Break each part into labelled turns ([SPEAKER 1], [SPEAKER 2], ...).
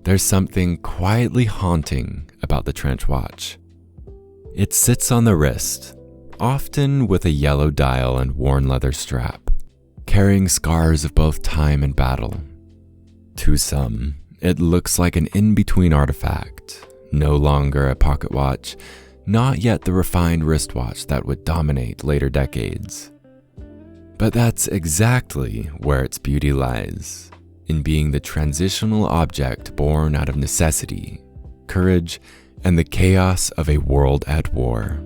[SPEAKER 1] There's something quietly haunting about the trench watch. It sits on the wrist, often with a yellow dial and worn leather strap, carrying scars of both time and battle. To some, it looks like an in-between artifact, no longer a pocket watch, not yet the refined wristwatch that would dominate later decades. But that's exactly where its beauty lies, in being the transitional object born out of necessity, courage, and the chaos of a world at war.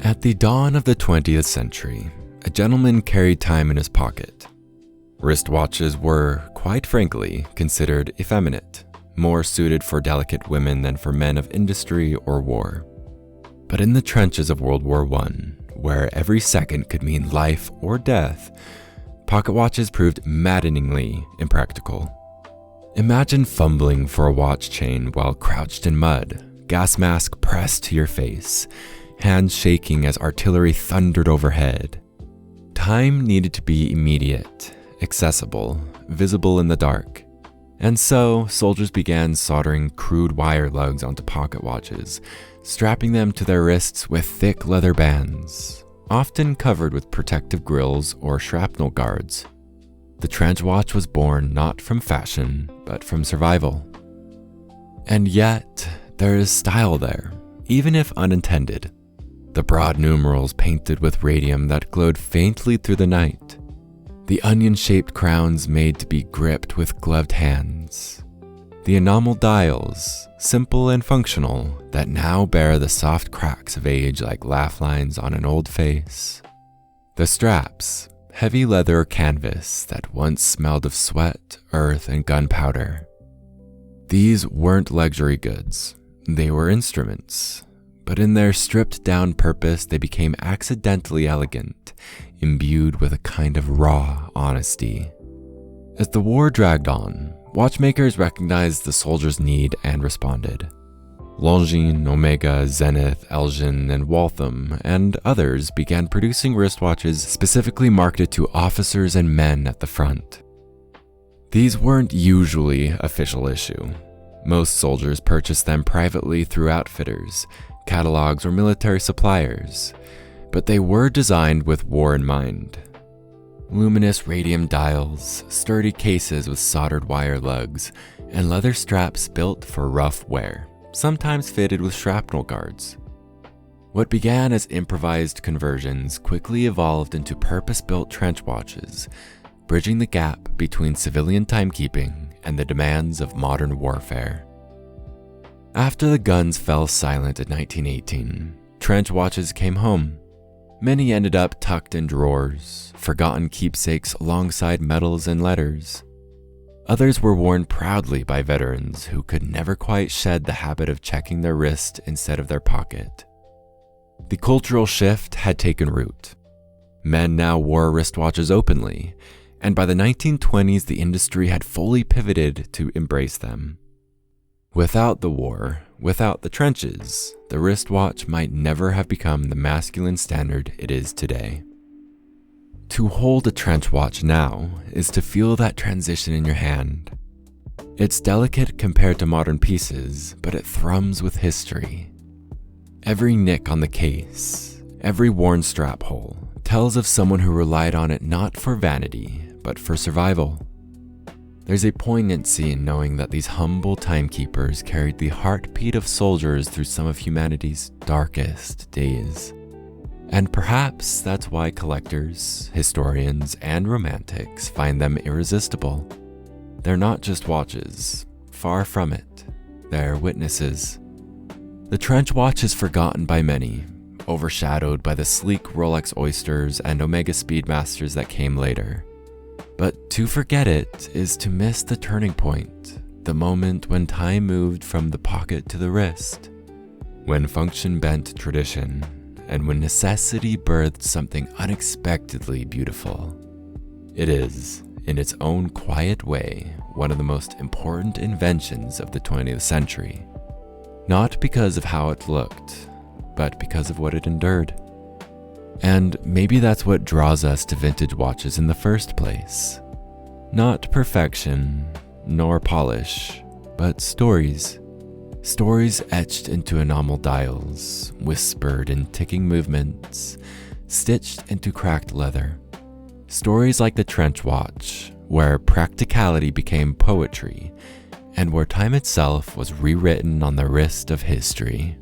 [SPEAKER 1] At the dawn of the 20th century, a gentleman carried time in his pocket. Wristwatches were, quite frankly, considered effeminate, more suited for delicate women than for men of industry or war. But in the trenches of World War I, where every second could mean life or death, pocket watches proved maddeningly impractical. Imagine fumbling for a watch chain while crouched in mud, gas mask pressed to your face, hands shaking as artillery thundered overhead. Time needed to be immediate, accessible, visible in the dark. And so, soldiers began soldering crude wire lugs onto pocket watches, strapping them to their wrists with thick leather bands, often covered with protective grills or shrapnel guards. The trench watch was born not from fashion, but from survival. And yet, there is style there, even if unintended. The broad numerals painted with radium that glowed faintly through the night. The onion-shaped crowns made to be gripped with gloved hands. The enamel dials, simple and functional, that now bear the soft cracks of age like laugh lines on an old face. The straps, heavy leather or canvas that once smelled of sweat, earth, and gunpowder. These weren't luxury goods, they were instruments. But in their stripped-down purpose, they became accidentally elegant, imbued with a kind of raw honesty. As the war dragged on, watchmakers recognized the soldiers' need and responded. Longines, Omega, Zenith, Elgin, and Waltham, and others began producing wristwatches specifically marketed to officers and men at the front. These weren't usually official issue. Most soldiers purchased them privately through outfitters, catalogs, or military suppliers, but they were designed with war in mind. Luminous radium dials, sturdy cases with soldered wire lugs, and leather straps built for rough wear, sometimes fitted with shrapnel guards. What began as improvised conversions quickly evolved into purpose-built trench watches, bridging the gap between civilian timekeeping and the demands of modern warfare. After the guns fell silent in 1918, trench watches came home. Many ended up tucked in drawers, forgotten keepsakes alongside medals and letters. Others were worn proudly by veterans who could never quite shed the habit of checking their wrist instead of their pocket. The cultural shift had taken root. Men now wore wristwatches openly, and by the 1920s the industry had fully pivoted to embrace them. Without the war, without the trenches, the wristwatch might never have become the masculine standard it is today. To hold a trench watch now is to feel that transition in your hand. It's delicate compared to modern pieces, but it thrums with history. Every nick on the case, every worn strap hole, tells of someone who relied on it not for vanity, but for survival. There's a poignancy in knowing that these humble timekeepers carried the heartbeat of soldiers through some of humanity's darkest days. And perhaps that's why collectors, historians, and romantics find them irresistible. They're not just watches, far from it. They're witnesses. The trench watch is forgotten by many, overshadowed by the sleek Rolex Oysters and Omega Speedmasters that came later. But to forget it is to miss the turning point, the moment when time moved from the pocket to the wrist, when function bent tradition, and when necessity birthed something unexpectedly beautiful. It is, in its own quiet way, one of the most important inventions of the 20th century, not because of how it looked, but because of what it endured. And maybe that's what draws us to vintage watches in the first place. Not perfection, nor polish, but stories. Stories etched into enamel dials, whispered in ticking movements, stitched into cracked leather. Stories like the trench watch, where practicality became poetry, and where time itself was rewritten on the wrist of history.